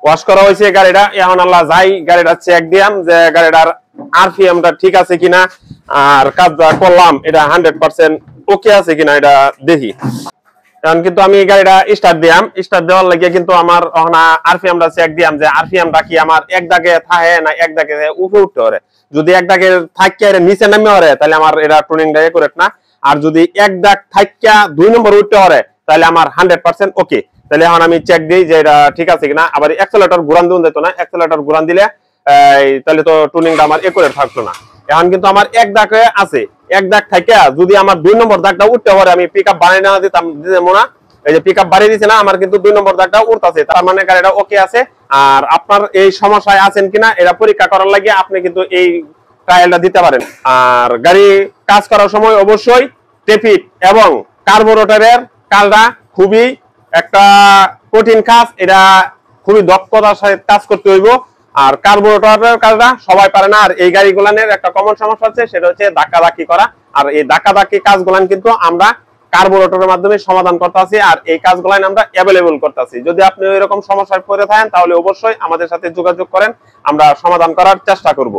Wash করা হয়েছে গাড়িটা। এখন আল্লাহ যাই গাড়িটা চেক দিলাম যে গাড়িটার আরপিএমটা ঠিক আছে কিনা, আর কাজটা করলাম এটা 100% ওকে আছে কিনা এটা দেখি। কারণ কিন্তু আমি গাড়িটা স্টার্ট দিলাম, স্টার্ট দেওয়ার লাগিয়ে কিন্তু আমার আরপিএমটা চেক দিলাম যে আরপিএমটা কি আমার এক দাগে থাকে না এক দাগে উপরে উঠতে পারে। যদি এক দাগে থাকিয়া নিচে নামে পারে তাহলে আমার এটা টুনিংটা একুরেট না, আর যদি এক দাগ থাকিয়া 2 নম্বর উঠতে পারে তাহলে আমার 100% ওকে। তাহলে এখন আমি চেক দিই যে এটা ঠিক আছে কিনা। আবার অ্যাক্সেলারেটর ঘুরান দিন যেত না, অ্যাক্সেলারেটর ঘুরান দিলে তাহলে তো টুনিংটা আমার একুরেট থাকতো না। এখন কিন্তু আমার এক দাগে আছে, এক দাগ থাকিয়া যদি আমার 2 নম্বর দাগটা উঠতে পারে আমি পিকআপ বাড়াই না দিতাম না, এই যে পিকআপ বাড়িয়ে দিছে না, আমার কিন্তু 2 নম্বর দাগটা উঠতেছে, তার মানে গাড়িটা ওকে আছে। আর আপনার এই সমস্যায় আছেন কিনা এটা পরীক্ষা করার লাগে আপনি কিন্তু এই ট্রায়ালটা দিতে পারেন। আর গাড়ি কাজ করার সময় অবশ্যই টেপিট এবং কার্বোরেটরের কাজটা খুবই একটা কঠিন কাজ, এটা খুবই দক্ষতার সাথে কাজ করতে হইব। আর কার্বোরেটরের কাজটা সবাই পারে না। আর এই গাড়িগুলানের একটা কমন সমস্যা আছে, সেটা হচ্ছে ধাক্কাধাক্কি করা। আর এই ধাক্কাধাক্কি কাজগুলান কিন্তু আমরা কার্বোরেটরের মাধ্যমে সমাধান করতেছি, আর এই কাজগুলাই আমরা অ্যাভেলেবল করতেছি। যদি আপনি এরকম সমস্যায় পড়ে থাকেন তাহলে অবশ্যই আমাদের সাথে যোগাযোগ করেন, আমরা সমাধান করার চেষ্টা করব।